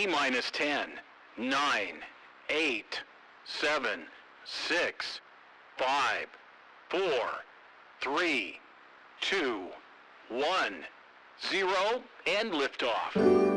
T-minus 10, 9, 8, 7, 6, 5, 4, 3, 2, 1, 0, and liftoff.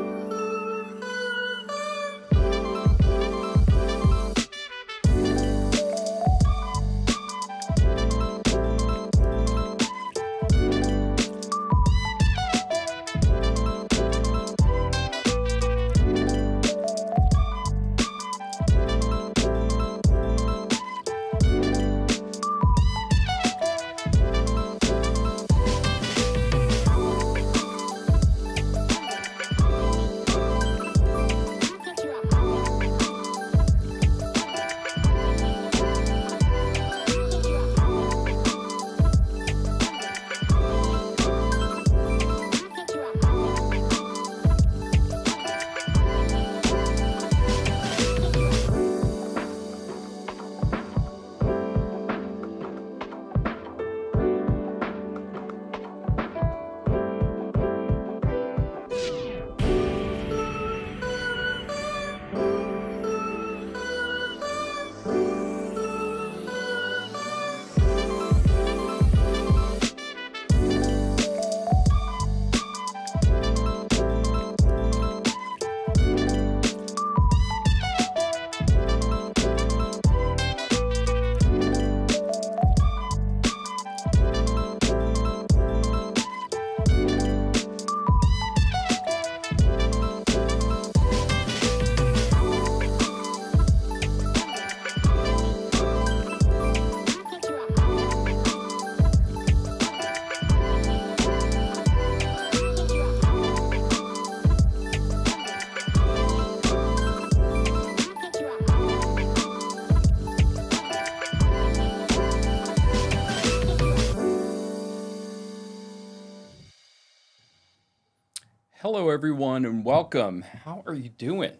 Hello, everyone, and welcome. How are you doing?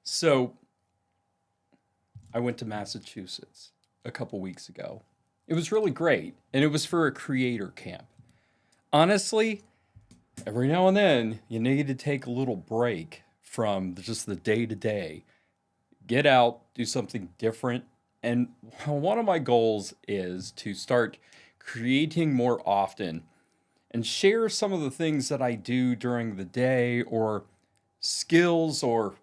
So, I went to Massachusetts a couple weeks ago. It was really great, and it was for a creator camp. Honestly, every now and then, you need to take a little break from just the day-to-day. Get out, do something different. And one of my goals is to start creating more often and share some of the things that I do during the day, or skills, or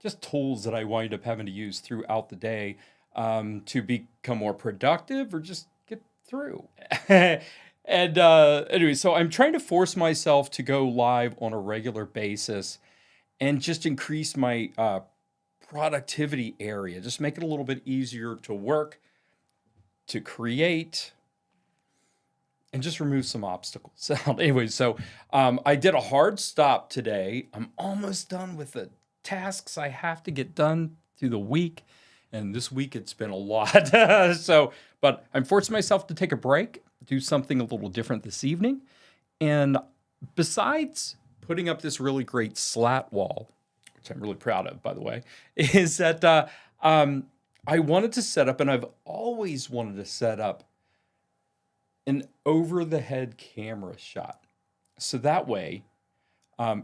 just tools that I wind up having to use throughout the day to become more productive or just get through. And anyway, so I'm trying to force myself to go live on a regular basis and just increase my productivity area, just make it a little bit easier to work, to create, and just remove some obstacles. Anyway, so I did a hard stop today. I'm almost done with the tasks I have to get done through the week. And this week it's been a lot. But I'm forcing myself to take a break, do something a little different this evening. And besides putting up this really great slat wall, which I'm really proud of, by the way, is that I wanted to set up, and I've always wanted to set up, an over-the-head camera shot. So that way,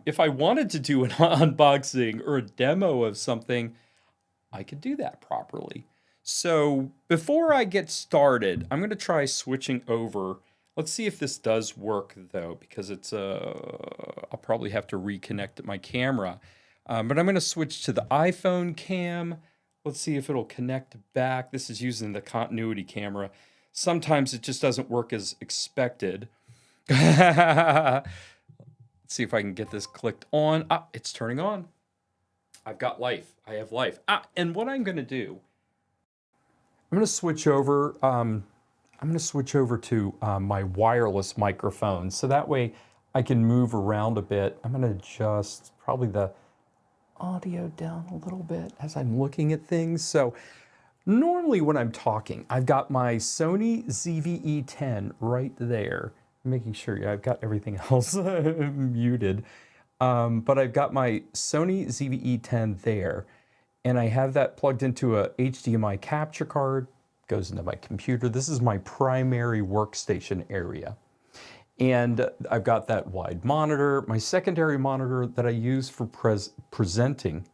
if I wanted to do an unboxing or a demo of something, I could do that properly. So before I get started, I'm going to try switching over. Let's see if this does work, though, because it's I'll probably have to reconnect my camera. But I'm going to switch to the iPhone cam. Let's see if it'll connect back. This is using the continuity camera. Sometimes it just doesn't work as expected. Let's see if I can get this clicked on. It's turning on. I've got life. I have life. And what I'm going to do, I'm going to switch over. I'm going to switch over to my wireless microphone, so that way I can move around a bit. I'm going to adjust probably the audio down a little bit as I'm looking at things. So normally when I'm talking, I've got my Sony ZV-E10 right there, making sure I've got everything else muted. But I've got my Sony ZV-E10 there, and I have that plugged into a HDMI capture card, goes into my computer. This is my primary workstation area. And I've got that wide monitor. My secondary monitor that I use for presenting,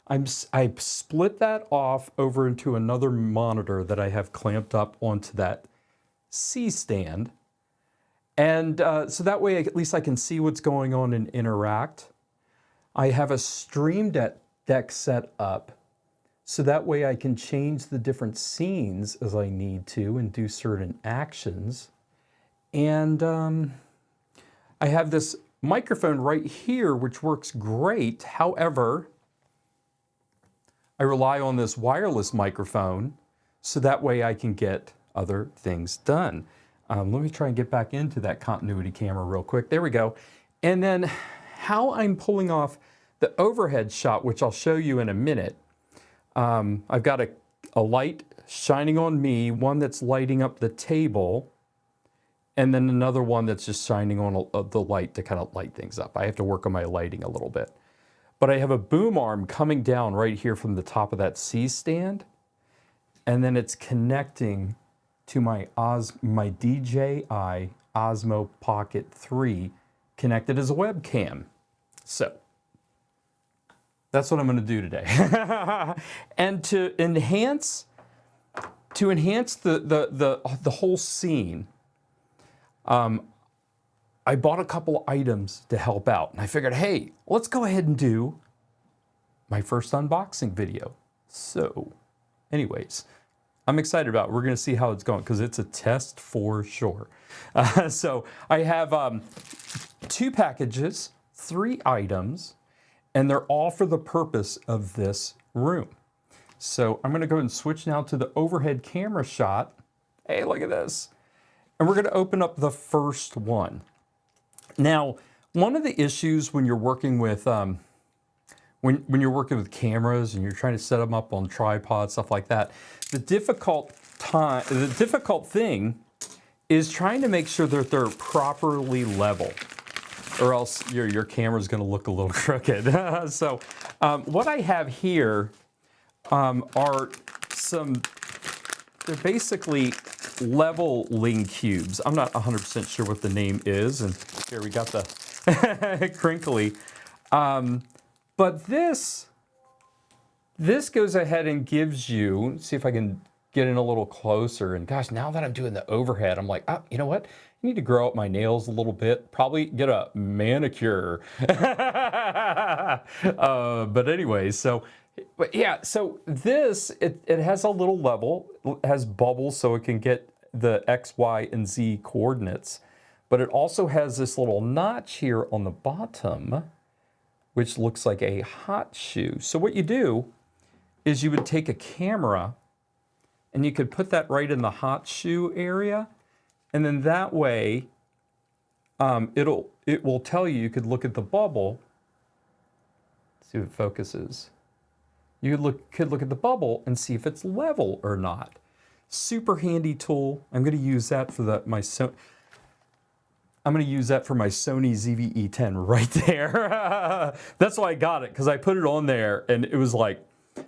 I split that off over into another monitor that I have clamped up onto that C-stand. And so that way at least I can see what's going on and interact. I have a Stream Deck set up so that way I can change the different scenes as I need to and do certain actions. And I have this microphone right here, which works great. However, I rely on this wireless microphone so that way I can get other things done. Let me try and get back into that continuity camera real quick. There we go. And then how I'm pulling off the overhead shot, which I'll show you in a minute. I've got a light shining on me, one that's lighting up the table, and then another one that's just shining on the light to kind of light things up. I have to work on my lighting a little bit. But I have a boom arm coming down right here from the top of that C-stand, and then it's connecting to my DJI Osmo Pocket 3 connected as a webcam. So that's what I'm going to do today. And to enhance the whole scene, I bought a couple items to help out, and I figured, hey, let's go ahead and do my first unboxing video. So, anyways, I'm excited about it. We're going to see how it's going because it's a test for sure. So I have 2 packages, 3 items, and they're all for the purpose of this room. So I'm going to go and switch now to the overhead camera shot. Hey, look at this. And we're going to open up the first one. Now, one of the issues when you're working with when you're working with cameras and you're trying to set them up on tripods, stuff like that, the difficult thing is trying to make sure that they're properly level, or else your camera's going to look a little crooked. So what I have here are they're basically leveling cubes. I'm not 100% sure what the name is, and here we got the crinkly. But this goes ahead and gives you, see if I can get in a little closer, and gosh, now that I'm doing the overhead, I'm like, oh, you know what? I need to grow up my nails a little bit, probably get a manicure. But anyway, but yeah, so this, it has a little level, it has bubbles so it can get the X, Y, and Z coordinates, but it also has this little notch here on the bottom, which looks like a hot shoe. So what you do is you would take a camera and you could put that right in the hot shoe area, and then that way it will tell you, you could look at the bubble, see if it focuses. You could look at the bubble and see if it's level or not. Super handy tool. I'm going to use that for my Sony ZV-E10 right there. That's why I got it, because I put it on there and it was like,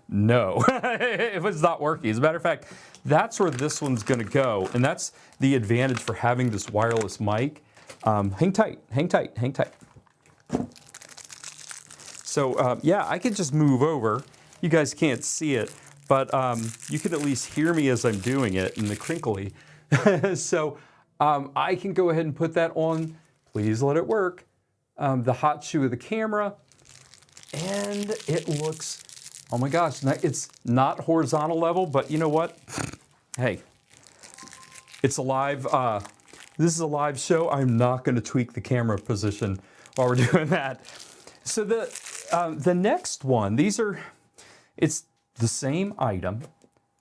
no, it was not working. As a matter of fact, that's where this one's going to go, and that's the advantage for having this wireless mic. Hang tight, hang tight, hang tight. So yeah, I could just move over. You guys can't see it, but you can at least hear me as I'm doing it in the crinkly. So I can go ahead and put that on. Please let it work. The hot shoe of the camera, and it looks, oh my gosh, it's not horizontal level, but you know what? Hey, it's a live, this is a live show. I'm not going to tweak the camera position while we're doing that. So the next one, it's the same item,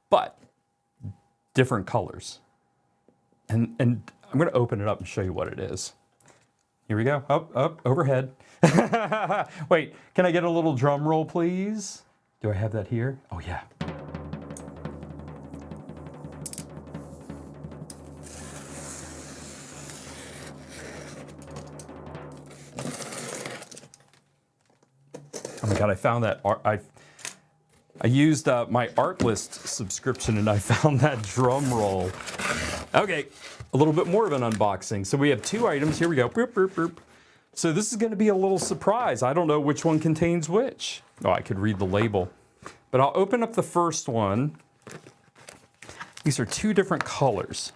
but different colors. And I'm going to open it up and show you what it is. Here we go. Up, overhead. Wait, can I get a little drum roll, please? Do I have that here? Oh, yeah. Oh my God, I found that. I used my Artlist subscription and I found that drum roll. Okay, a little bit more of an unboxing. So we have 2 items. Here we go. Boop, boop, boop. So this is going to be a little surprise. I don't know which one contains which. Oh, I could read the label. But I'll open up the first one. These are 2 different colors.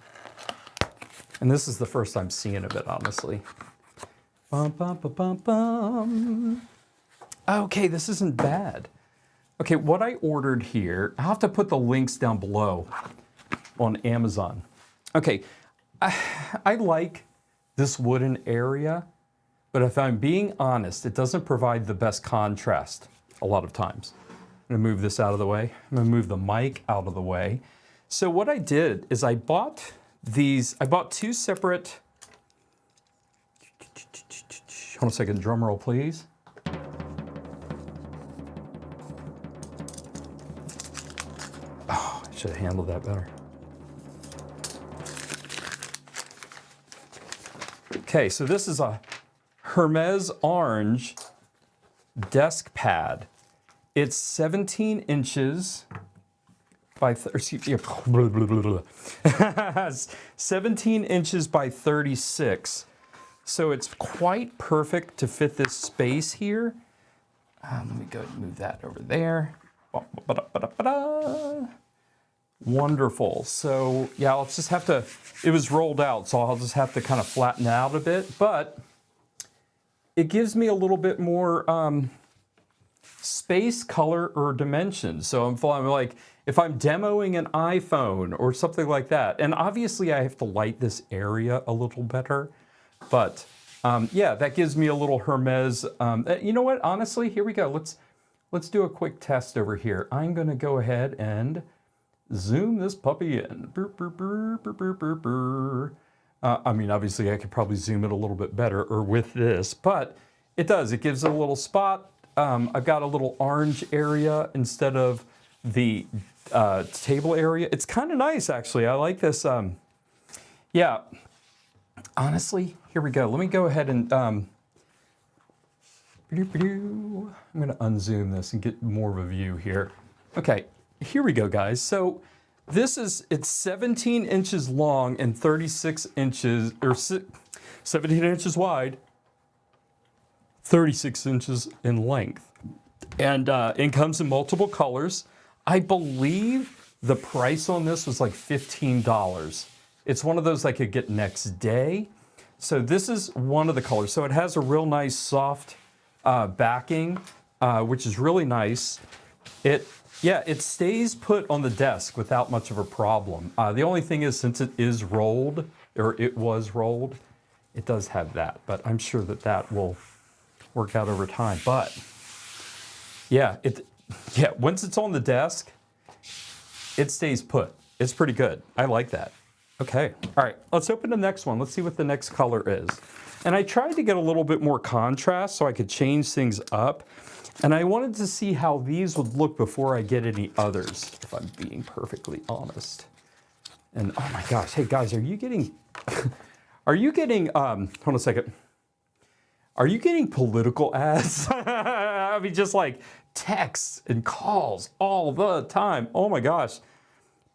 And this is the first time seeing of it, honestly. Bum, bum, bum, bum, bum. Okay, this isn't bad. Okay, what I ordered here, I'll have to put the links down below on Amazon. Okay, I like this wooden area, but if I'm being honest, it doesn't provide the best contrast a lot of times. I'm gonna move this out of the way. I'm gonna move the mic out of the way. So what I did is I bought 2 separate, hold on a second, drum roll please. Oh, I should have handled that better. Okay, so this is a Hermes orange desk pad. It's 17 inches by 17 inches by 36. So it's quite perfect to fit this space here. Let me go ahead and move that over there. Wonderful. So yeah, I'll just have to, it was rolled out, so I'll just have to kind of flatten out a bit, but it gives me a little bit more space, color, or dimension. So I'm like, if I'm demoing an iPhone or something like that, and obviously I have to light this area a little better, but yeah, that gives me a little Hermes. You know what? Honestly, here we go. Let's do a quick test over here. I'm going to go ahead and zoom this puppy in. I mean, obviously I could probably zoom it a little bit better or with this, but it does. It gives it a little spot. I've got a little orange area instead of the table area. It's kind of nice, actually. I like this. Yeah, honestly, here we go. Let me go ahead and I'm going to unzoom this and get more of a view here. Okay, here we go, guys. So it's 17 inches long and 36 inches, or 17 inches wide, 36 inches in length. And it comes in multiple colors. I believe the price on this was like $15. It's one of those I could get next day. So this is one of the colors. So it has a real nice soft backing, which is really nice. It stays put on the desk without much of a problem. The only thing is, since it is rolled, or it was rolled, it does have that. But I'm sure that will work out over time. But yeah, once it's on the desk, it stays put. It's pretty good. I like that. Okay, all right, let's open the next one. Let's see what the next color is. And I tried to get a little bit more contrast so I could change things up. And I wanted to see how these would look before I get any others, if I'm being perfectly honest. And oh my gosh, hey guys, are you getting, hold on a second. Are you getting political ads? I mean, just like texts and calls all the time. Oh my gosh,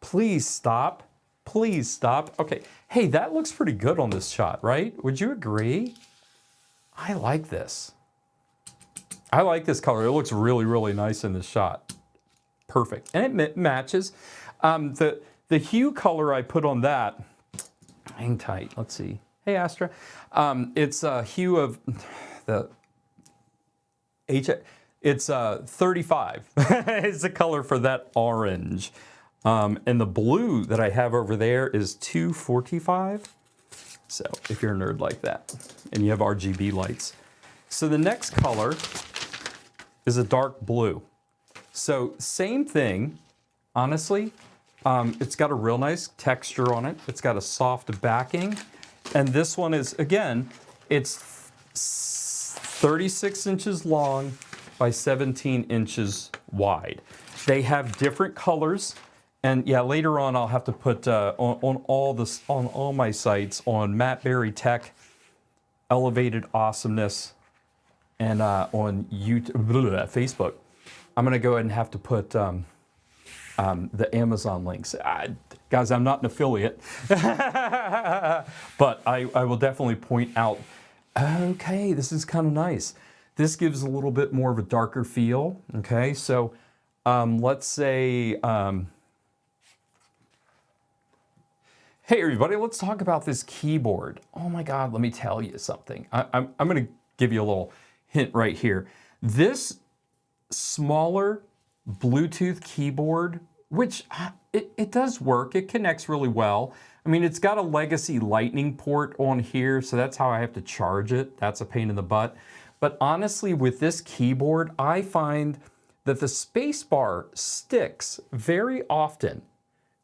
please stop. Please stop. Okay, hey, that looks pretty good on this shot, right? Would you agree? I like this. I like this color. It looks really, really nice in this shot. Perfect. And it matches. The hue color I put on that, hang tight, let's see. Hey, Astra. It's a hue of the it's 35. It's the color for that orange. And the blue that I have over there is 245. So if you're a nerd like that and you have RGB lights. So the next color is a dark blue. So same thing, honestly. It's got a real nice texture on it. It's got a soft backing. And this one is, again, it's 36 inches long by 17 inches wide. They have different colors. And yeah, later on I'll have to put on all my sites on Matt Berry Tech, Elevated Awesomeness, and on YouTube, Facebook. I'm gonna go ahead and have to put the Amazon links. Guys, I'm not an affiliate. But I will definitely point out, okay, this is kind of nice. This gives a little bit more of a darker feel. Okay, so let's say, hey everybody, let's talk about this keyboard. Oh my God, let me tell you something. I'm gonna give you a little hint right here. This smaller Bluetooth keyboard, which it does work, it connects really well. I mean, it's got a legacy lightning port on here, so that's how I have to charge it. That's a pain in the butt. But honestly, with this keyboard, I find that the space bar sticks very often.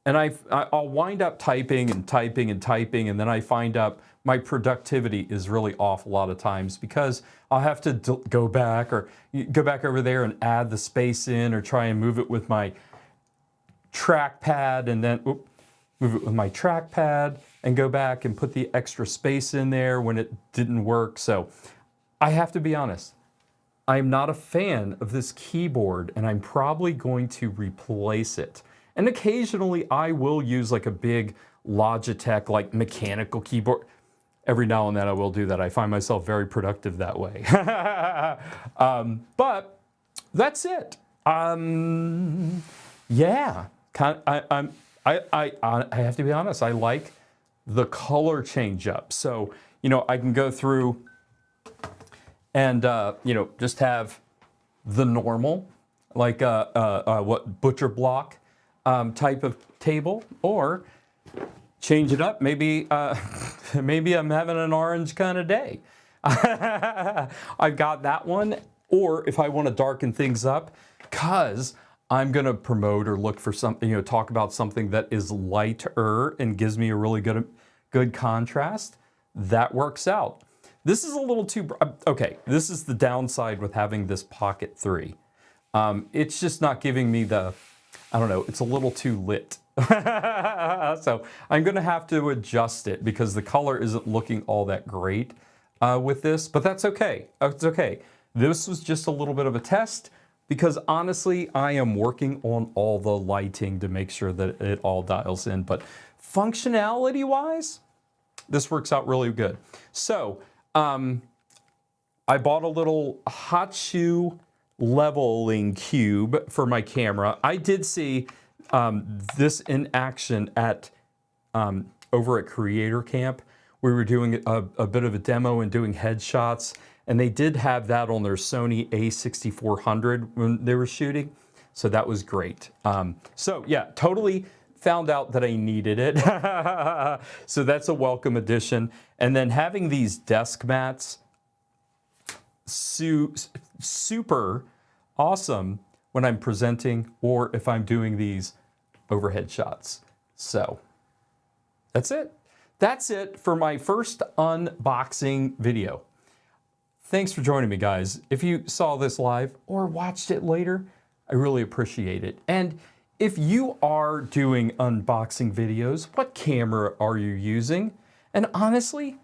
And I'll wind up typing and typing and typing, and then I find out my productivity is really off a lot of times because I'll have to go back over there and add the space in, or try and move it with my trackpad, and then move it with my trackpad and go back and put the extra space in there when it didn't work. So I have to be honest, I'm not a fan of this keyboard, and I'm probably going to replace it. And occasionally I will use like a big Logitech like mechanical keyboard. Every now and then I will do that. I find myself very productive that way. But that's it. Yeah, I have to be honest. I like the color change up. So, you know, I can go through and, you know, just have the normal, like what butcher block type of table, or change it up. Maybe maybe I'm having an orange kind of day. I've got that one. Or if I want to darken things up, because I'm going to promote or look for something, you know, talk about something that is lighter and gives me a really good contrast, that works out. This is a little too, okay, this is the downside with having this Pocket 3. It's just not giving me the, I don't know, it's a little too lit. So I'm gonna have to adjust it because the color isn't looking all that great with this, but that's okay. It's okay. This was just a little bit of a test because honestly, I am working on all the lighting to make sure that it all dials in, but functionality wise, this works out really good. So I bought a little hot shoe leveling cube for my camera. I did see this in action at over at Creator Camp. We were doing a bit of a demo and doing headshots, and they did have that on their Sony a6400 when they were shooting, so that was great. So yeah, totally found out that I needed it. So that's a welcome addition. And then having these desk mats, super awesome when I'm presenting or if I'm doing these overhead shots. So that's it. That's it for my first unboxing video. Thanks for joining me, guys. If you saw this live or watched it later, I really appreciate it. And if you are doing unboxing videos, what camera are you using? And honestly,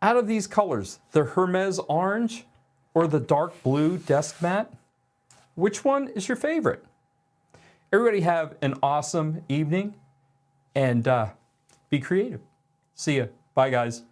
out of these colors, the Hermes orange or the dark blue desk mat, which one is your favorite? Everybody have an awesome evening and be creative. See ya. Bye, guys.